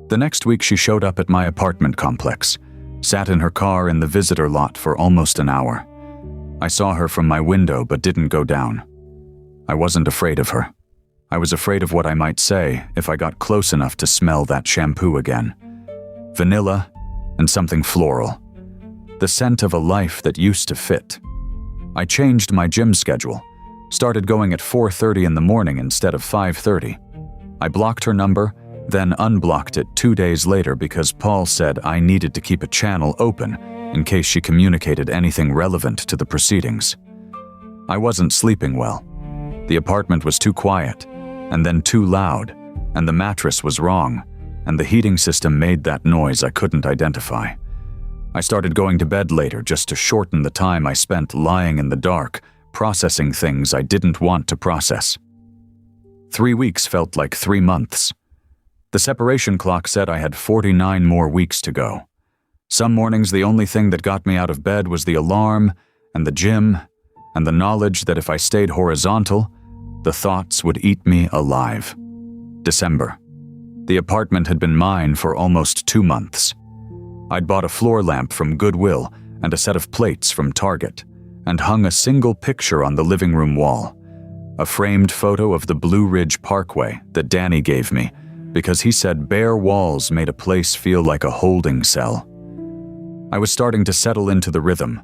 The next week she showed up at my apartment complex, sat in her car in the visitor lot for almost an hour. I saw her from my window but didn't go down. I wasn't afraid of her. I was afraid of what I might say if I got close enough to smell that shampoo again. Vanilla and something floral. The scent of a life that used to fit. I changed my gym schedule, started going at 4:30 in the morning instead of 5:30. I blocked her number, then unblocked it 2 days later because Paul said I needed to keep a channel open in case she communicated anything relevant to the proceedings. I wasn't sleeping well. The apartment was too quiet, and then too loud, and the mattress was wrong, and the heating system made that noise I couldn't identify. I started going to bed later just to shorten the time I spent lying in the dark, processing things I didn't want to process. 3 weeks felt like 3 months. The separation clock said I had 49 more weeks to go. Some mornings the only thing that got me out of bed was the alarm and the gym and the knowledge that if I stayed horizontal, the thoughts would eat me alive. December. The apartment had been mine for almost 2 months. I'd bought a floor lamp from Goodwill and a set of plates from Target and hung a single picture on the living room wall, a framed photo of the Blue Ridge Parkway that Danny gave me because he said bare walls made a place feel like a holding cell. I was starting to settle into the rhythm.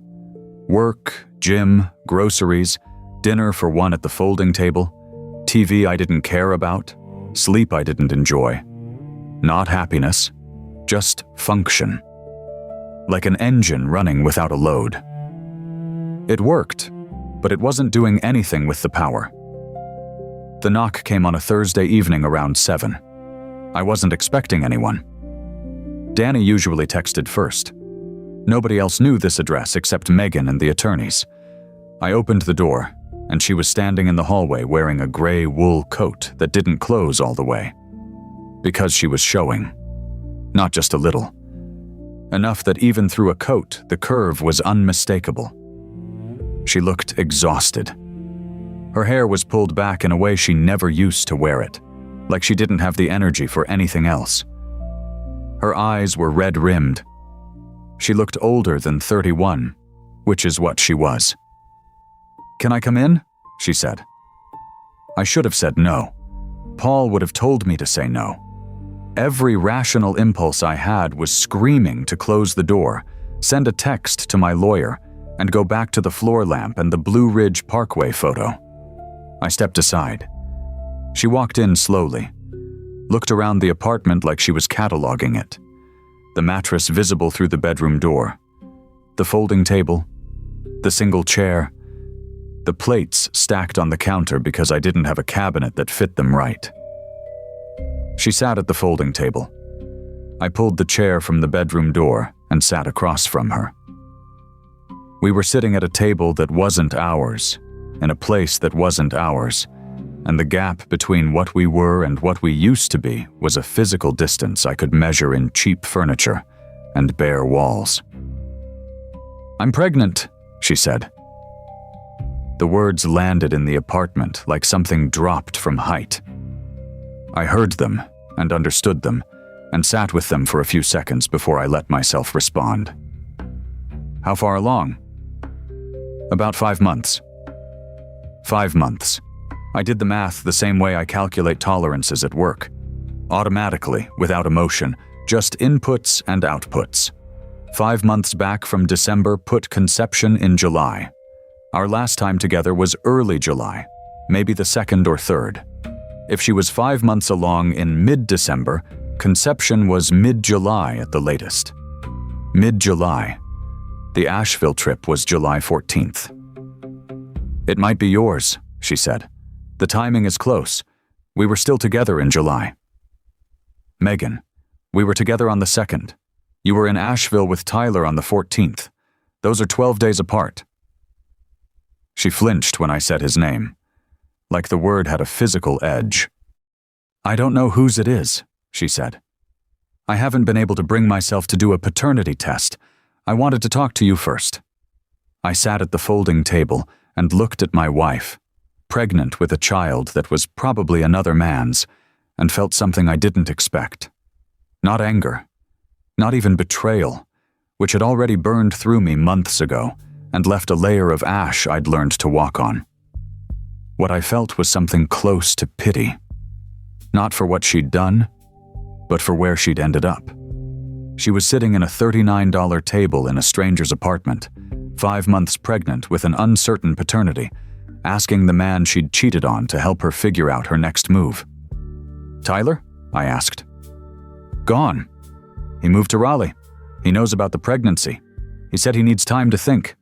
Work, gym, groceries, dinner for one at the folding table, TV I didn't care about, sleep I didn't enjoy. Not happiness, just function. Like an engine running without a load. It worked, but it wasn't doing anything with the power. The knock came on a Thursday evening around 7. I wasn't expecting anyone. Danny usually texted first. Nobody else knew this address except Megan and the attorneys. I opened the door, and she was standing in the hallway wearing a gray wool coat that didn't close all the way. Because she was showing. Not just a little. Enough that even through a coat, the curve was unmistakable. She looked exhausted. Her hair was pulled back in a way she never used to wear it, like she didn't have the energy for anything else. Her eyes were red-rimmed. She looked older than 31, which is what she was. "Can I come in?" she said. I should have said no. Paul would have told me to say no. Every rational impulse I had was screaming to close the door, send a text to my lawyer, and go back to the floor lamp and the Blue Ridge Parkway photo. I stepped aside. She walked in slowly, looked around the apartment like she was cataloging it. The mattress visible through the bedroom door, the folding table, the single chair, the plates stacked on the counter because I didn't have a cabinet that fit them right. She sat at the folding table. I pulled the chair from the bedroom door and sat across from her. We were sitting at a table that wasn't ours, in a place that wasn't ours, and the gap between what we were and what we used to be was a physical distance I could measure in cheap furniture and bare walls. "I'm pregnant," she said. The words landed in the apartment like something dropped from height. I heard them and understood them, and sat with them for a few seconds before I let myself respond. How far along? About 5 months. 5 months. I did the math the same way I calculate tolerances at work. Automatically, without emotion, just inputs and outputs. 5 months back from December put conception in July. Our last time together was early July, maybe the 2nd or 3rd. If she was 5 months along in mid-December, conception was mid-July at the latest. Mid-July. The Asheville trip was July 14th. It might be yours, she said. The timing is close. We were still together in July. Megan, we were together on the 2nd. You were in Asheville with Tyler on the 14th. Those are 12 days apart. She flinched when I said his name, like the word had a physical edge. I don't know whose it is, she said. I haven't been able to bring myself to do a paternity test. I wanted to talk to you first. I sat at the folding table and looked at my wife, pregnant with a child that was probably another man's, and felt something I didn't expect. Not anger, not even betrayal, which had already burned through me months ago and left a layer of ash I'd learned to walk on. What I felt was something close to pity. Not for what she'd done, but for where she'd ended up. She was sitting in a $39 table in a stranger's apartment, 5 months pregnant with an uncertain paternity, asking the man she'd cheated on to help her figure out her next move. Tyler? I asked. Gone. He moved to Raleigh. He knows about the pregnancy. He said he needs time to think.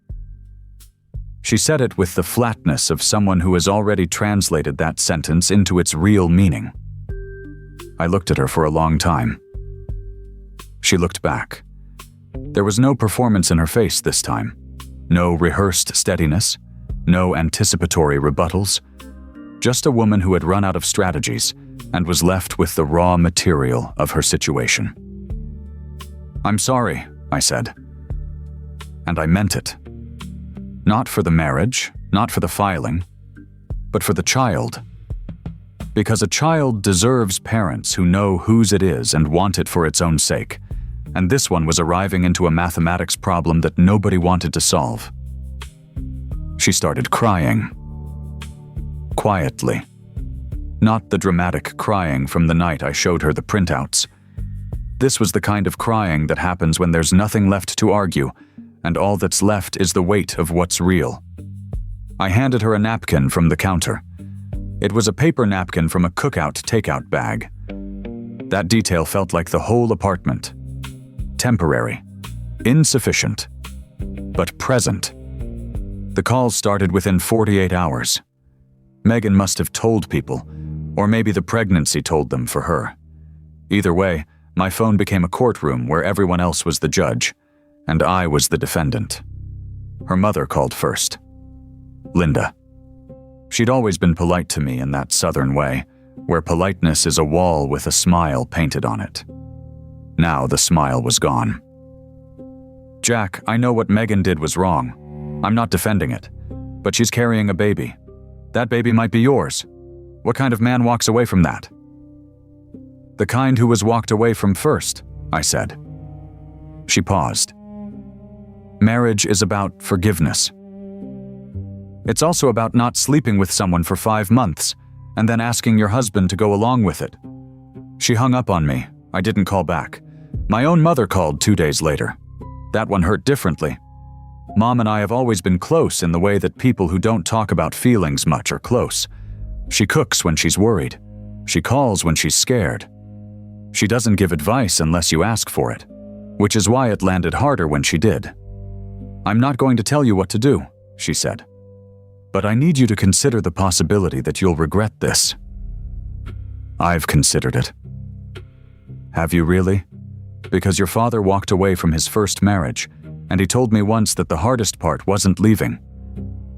She said it with the flatness of someone who has already translated that sentence into its real meaning. I looked at her for a long time. She looked back. There was no performance in her face this time. No rehearsed steadiness. No anticipatory rebuttals. Just a woman who had run out of strategies and was left with the raw material of her situation. I'm sorry, I said. And I meant it. Not for the marriage, not for the filing, but for the child. Because a child deserves parents who know whose it is and want it for its own sake, and this one was arriving into a mathematics problem that nobody wanted to solve. She started crying. Quietly. Not the dramatic crying from the night I showed her the printouts. This was the kind of crying that happens when there's nothing left to argue, and all that's left is the weight of what's real. I handed her a napkin from the counter. It was a paper napkin from a cookout-takeout bag. That detail felt like the whole apartment. Temporary. Insufficient. But present. The calls started within 48 hours. Megan must have told people, or maybe the pregnancy told them for her. Either way, my phone became a courtroom where everyone else was the judge, and I was the defendant. Her mother called first. Linda. She'd always been polite to me in that southern way, where politeness is a wall with a smile painted on it. Now the smile was gone. Jack, I know what Megan did was wrong. I'm not defending it, but she's carrying a baby. That baby might be yours. What kind of man walks away from that? The kind who was walked away from first, I said. She paused. Marriage is about forgiveness. It's also about not sleeping with someone for 5 months and then asking your husband to go along with it. She hung up on me. I didn't call back. My own mother called 2 days later. That one hurt differently. Mom and I have always been close in the way that people who don't talk about feelings much are close. She cooks when she's worried. She calls when she's scared. She doesn't give advice unless you ask for it, which is why it landed harder when she did. I'm not going to tell you what to do, she said. But I need you to consider the possibility that you'll regret this. I've considered it. Have you really? Because your father walked away from his first marriage, and he told me once that the hardest part wasn't leaving.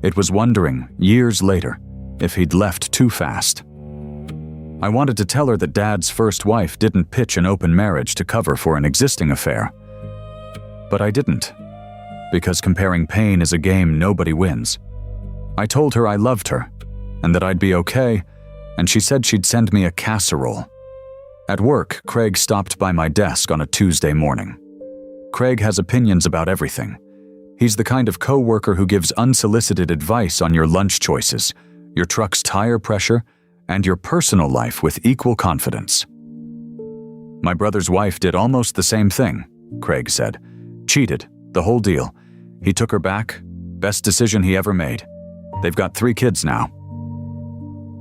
It was wondering, years later, if he'd left too fast. I wanted to tell her that Dad's first wife didn't pitch an open marriage to cover for an existing affair. But I didn't, because comparing pain is a game nobody wins. I told her I loved her, and that I'd be okay, and she said she'd send me a casserole. At work, Craig stopped by my desk on a Tuesday morning. Craig has opinions about everything. He's the kind of coworker who gives unsolicited advice on your lunch choices, your truck's tire pressure, and your personal life with equal confidence. My brother's wife did almost the same thing, Craig said. Cheated, the whole deal. He took her back. Best decision he ever made. They've got 3 kids now.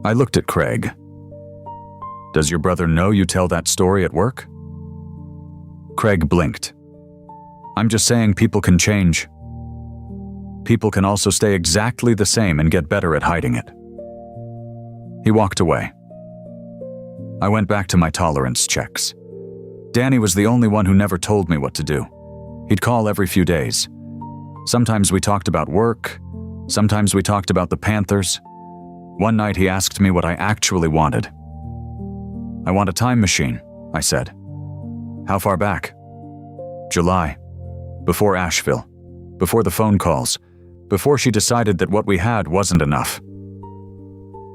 I looked at Craig. Does your brother know you tell that story at work? Craig blinked. I'm just saying people can change. People can also stay exactly the same and get better at hiding it. He walked away. I went back to my tolerance checks. Danny was the only one who never told me what to do. He'd call every few days. Sometimes we talked about work. Sometimes we talked about the Panthers. One night he asked me what I actually wanted. I want a time machine, I said. How far back? July. Before Asheville. Before the phone calls. Before she decided that what we had wasn't enough.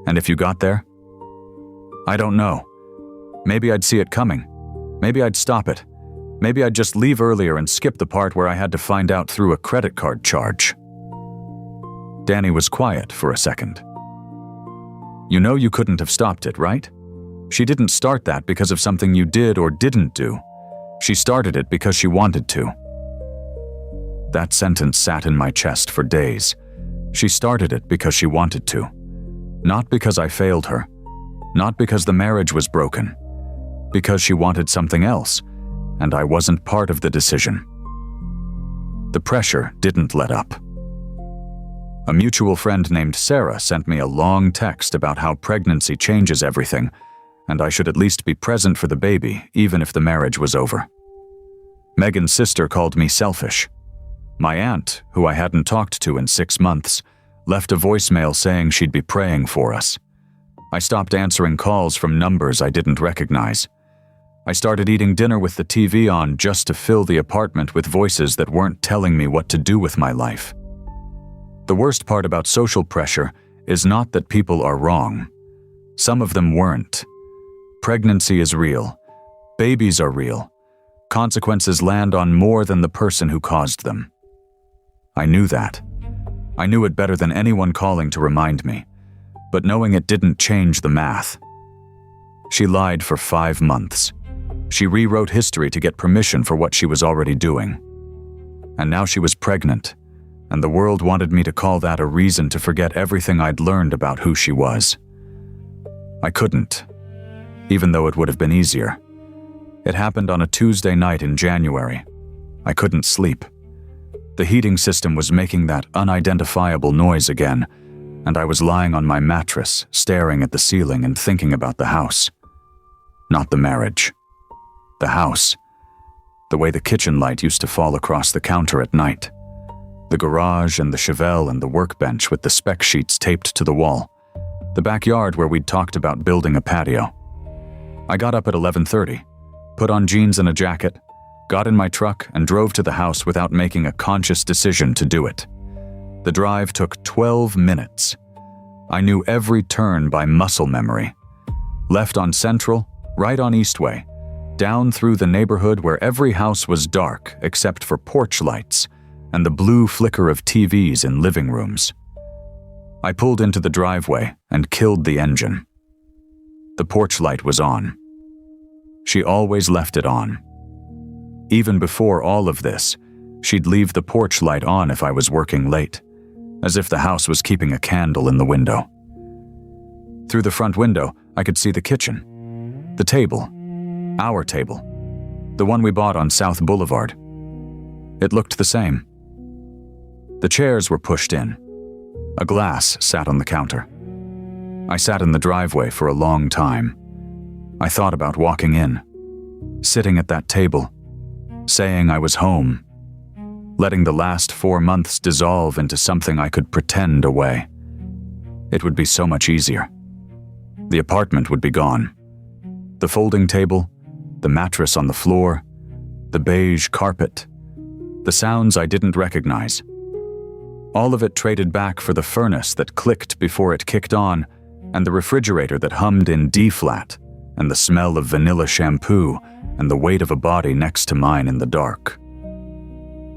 And if you got there? I don't know. Maybe I'd see it coming. Maybe I'd stop it. Maybe I'd just leave earlier and skip the part where I had to find out through a credit card charge. Danny was quiet for a second. You know you couldn't have stopped it, right? She didn't start that because of something you did or didn't do. She started it because she wanted to. That sentence sat in my chest for days. She started it because she wanted to. Not because I failed her. Not because the marriage was broken. Because she wanted something else, and I wasn't part of the decision. The pressure didn't let up. A mutual friend named Sarah sent me a long text about how pregnancy changes everything, and I should at least be present for the baby, even if the marriage was over. Megan's sister called me selfish. My aunt, who I hadn't talked to in 6 months, left a voicemail saying she'd be praying for us. I stopped answering calls from numbers I didn't recognize. I started eating dinner with the TV on just to fill the apartment with voices that weren't telling me what to do with my life. The worst part about social pressure is not that people are wrong. Some of them weren't. Pregnancy is real. Babies are real. Consequences land on more than the person who caused them. I knew that. I knew it better than anyone calling to remind me, but knowing it didn't change the math. She lied for 5 months. She rewrote history to get permission for what she was already doing. And now she was pregnant, and the world wanted me to call that a reason to forget everything I'd learned about who she was. I couldn't, even though it would have been easier. It happened on a Tuesday night in January. I couldn't sleep. The heating system was making that unidentifiable noise again, and I was lying on my mattress, staring at the ceiling and thinking about the house. Not the marriage. The house. The way the kitchen light used to fall across the counter at night. The garage and the Chevelle and the workbench with the spec sheets taped to the wall. The backyard where we'd talked about building a patio. I got up at 11:30, put on jeans and a jacket, got in my truck and drove to the house without making a conscious decision to do it. The drive took 12 minutes. I knew every turn by muscle memory. Left on Central, right on Eastway, down through the neighborhood where every house was dark except for porch lights and the blue flicker of TVs in living rooms. I pulled into the driveway and killed the engine. The porch light was on. She always left it on. Even before all of this, she'd leave the porch light on if I was working late, as if the house was keeping a candle in the window. Through the front window, I could see the kitchen, the table, our table, the one we bought on South Boulevard. It looked the same. The chairs were pushed in. A glass sat on the counter. I sat in the driveway for a long time. I thought about walking in, sitting at that table, saying I was home, letting the last 4 months dissolve into something I could pretend away. It would be so much easier. The apartment would be gone. The folding table, the mattress on the floor, the beige carpet, the sounds I didn't recognize. All of it traded back for the furnace that clicked before it kicked on, and the refrigerator that hummed in D-flat, and the smell of vanilla shampoo and the weight of a body next to mine in the dark.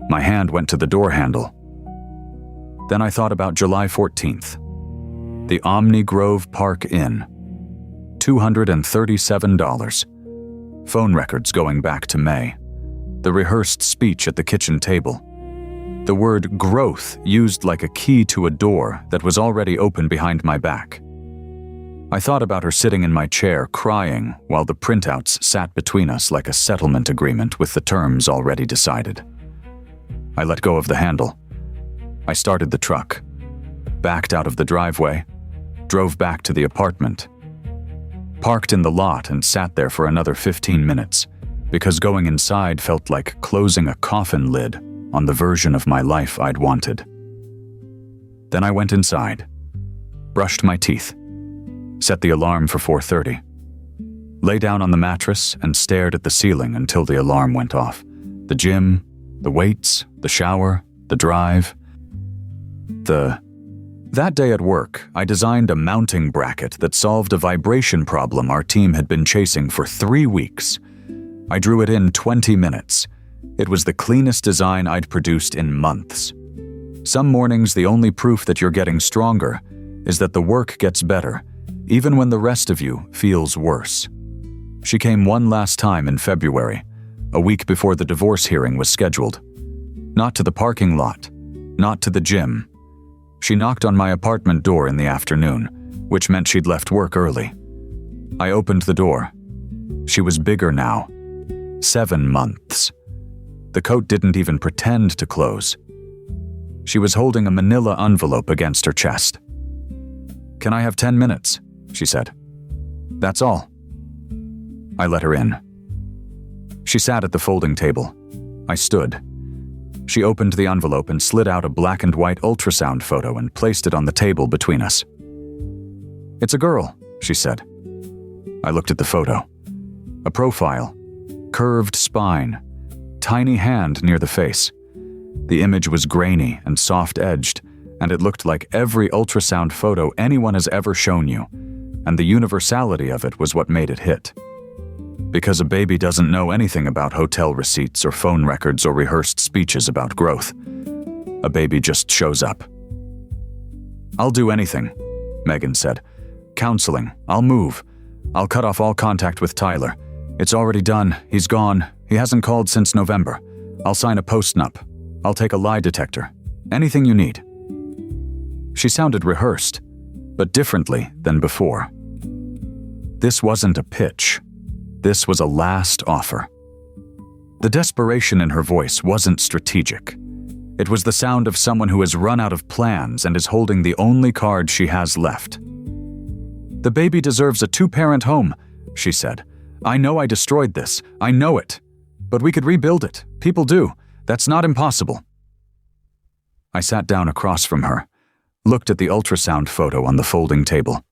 My hand went to the door handle. Then I thought about July 14th. The Omni Grove Park Inn. $237. Phone records going back to May. The rehearsed speech at the kitchen table. The word growth used like a key to a door that was already open behind my back. I thought about her sitting in my chair crying while the printouts sat between us like a settlement agreement with the terms already decided. I let go of the handle. I started the truck, backed out of the driveway, drove back to the apartment, parked in the lot and sat there for another 15 minutes because going inside felt like closing a coffin lid on the version of my life I'd wanted. Then I went inside, brushed my teeth, set the alarm for 4:30, lay down on the mattress and stared at the ceiling until the alarm went off. The gym, the weights, the shower, the drive. That day at work, I designed a mounting bracket that solved a vibration problem our team had been chasing for 3 weeks. I drew it in 20 minutes. It was the cleanest design I'd produced in months. Some mornings, the only proof that you're getting stronger is that the work gets better, even when the rest of you feels worse. She came one last time in February, a week before the divorce hearing was scheduled. Not to the parking lot, not to the gym. She knocked on my apartment door in the afternoon, which meant she'd left work early. I opened the door. She was bigger now. 7 months. The coat didn't even pretend to close. She was holding a manila envelope against her chest. "Can I have 10 minutes?" she said. "That's all." I let her in. She sat at the folding table. I stood. She opened the envelope and slid out a black and white ultrasound photo and placed it on the table between us. "It's a girl," she said. I looked at the photo. A profile. Curved spine. Tiny hand near the face. The image was grainy and soft-edged, and it looked like every ultrasound photo anyone has ever shown you, and the universality of it was what made it hit. Because a baby doesn't know anything about hotel receipts or phone records or rehearsed speeches about growth. A baby just shows up. "I'll do anything," Megan said. "Counseling. I'll move. I'll cut off all contact with Tyler. It's already done. He's gone. He hasn't called since November. I'll sign a post-nup. I'll take a lie detector. Anything you need." She sounded rehearsed, but differently than before. This wasn't a pitch. This was a last offer. The desperation in her voice wasn't strategic. It was the sound of someone who has run out of plans and is holding the only card she has left. "The baby deserves a 2-parent home," she said. "I know I destroyed this. I know it. But we could rebuild it. People do. That's not impossible." I sat down across from her, looked at the ultrasound photo on the folding table.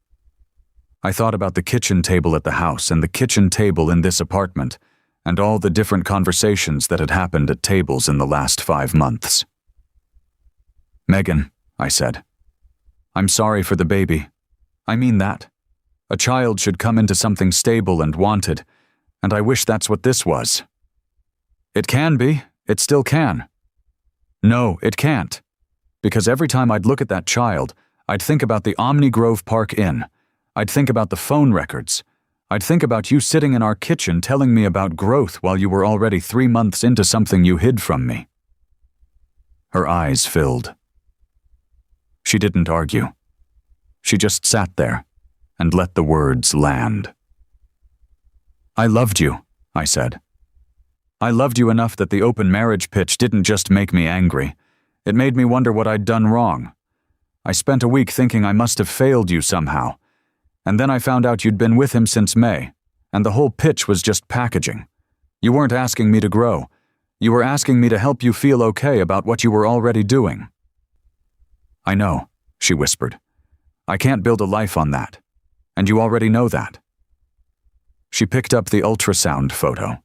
I thought about the kitchen table at the house and the kitchen table in this apartment, and all the different conversations that had happened at tables in the last 5 months. "Megan," I said, "I'm sorry for the baby. I mean that. A child should come into something stable and wanted, and I wish that's what this was." "It can be. It still can." "No, it can't. Because every time I'd look at that child, I'd think about the Omni Grove Park Inn. I'd think about the phone records. I'd think about you sitting in our kitchen telling me about growth while you were already 3 months into something you hid from me." Her eyes filled. She didn't argue. She just sat there and let the words land. "I loved you," I said. "I loved you enough that the open marriage pitch didn't just make me angry. It made me wonder what I'd done wrong. I spent a week thinking I must have failed you somehow. And then I found out you'd been with him since May, and the whole pitch was just packaging. You weren't asking me to grow. You were asking me to help you feel okay about what you were already doing." "I know," she whispered. "I can't build a life on that. And you already know that." She picked up the ultrasound photo,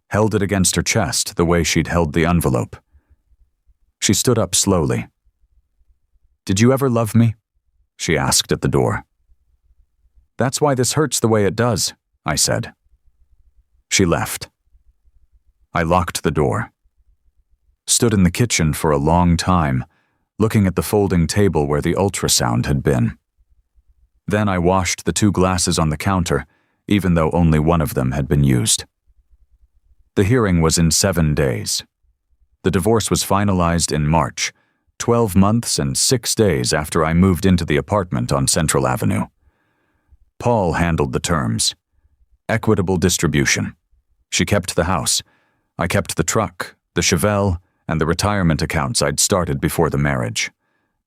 held it against her chest the way she'd held the envelope. She stood up slowly. "Did you ever love me?" she asked at the door. "That's why this hurts the way it does," I said. She left. I locked the door. Stood in the kitchen for a long time, looking at the folding table where the ultrasound had been. Then I washed the 2 glasses on the counter, even though only one of them had been used. The hearing was in 7 days. The divorce was finalized in March, 12 months and 6 days after I moved into the apartment on Central Avenue. Paul handled the terms. Equitable distribution. She kept the house. I kept the truck, the Chevelle, and the retirement accounts I'd started before the marriage.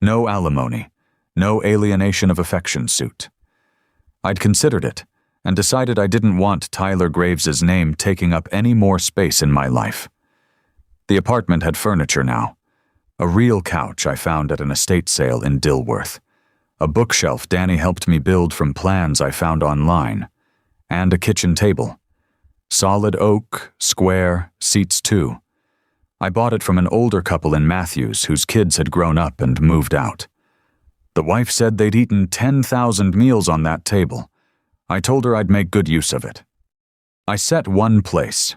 No alimony, no alienation of affection suit. I'd considered it, and decided I didn't want Tyler Graves's name taking up any more space in my life. The apartment had furniture now. A real couch I found at an estate sale in Dilworth. A bookshelf Danny helped me build from plans I found online. And a kitchen table. Solid oak, square, seats too. I bought it from an older couple in Matthews whose kids had grown up and moved out. The wife said they'd eaten 10,000 meals on that table. I told her I'd make good use of it. I set one place.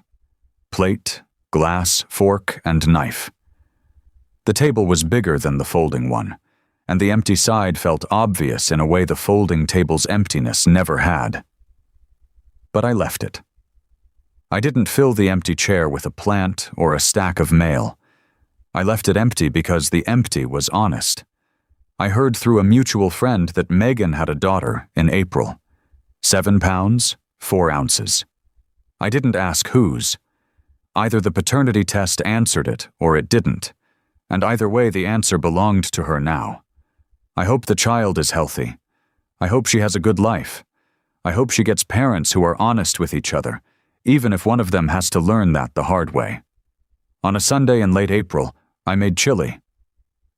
Plate, glass, fork, and knife. The table was bigger than the folding one, and the empty side felt obvious in a way the folding table's emptiness never had. But I left it. I didn't fill the empty chair with a plant or a stack of mail. I left it empty because the empty was honest. I heard through a mutual friend that Megan had a daughter in April. 7 pounds, 4 ounces. I didn't ask whose. Either the paternity test answered it or it didn't, and either way the answer belonged to her now. I hope the child is healthy. I hope she has a good life. I hope she gets parents who are honest with each other, even if one of them has to learn that the hard way. On a Sunday in late April, I made chili.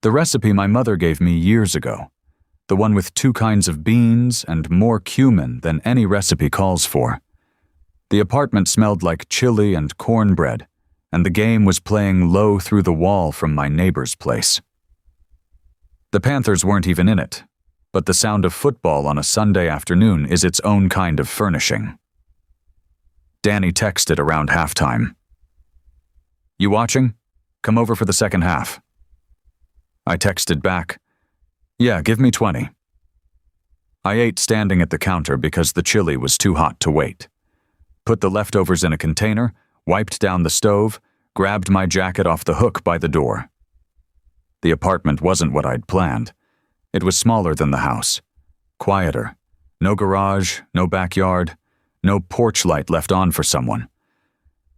The recipe my mother gave me years ago. The one with 2 kinds of beans and more cumin than any recipe calls for. The apartment smelled like chili and cornbread, and the game was playing low through the wall from my neighbor's place. The Panthers weren't even in it, but the sound of football on a Sunday afternoon is its own kind of furnishing. Danny texted around halftime. "You watching? Come over for the second half." I texted back, "Yeah, give me 20. I ate standing at the counter because the chili was too hot to wait. Put the leftovers in a container, wiped down the stove, grabbed my jacket off the hook by the door. The apartment wasn't what I'd planned. It was smaller than the house. Quieter. No garage, no backyard, no porch light left on for someone.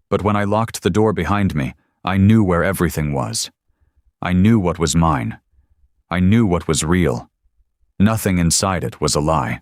But when I locked the door behind me, I knew where everything was. I knew what was mine. I knew what was real. Nothing inside it was a lie.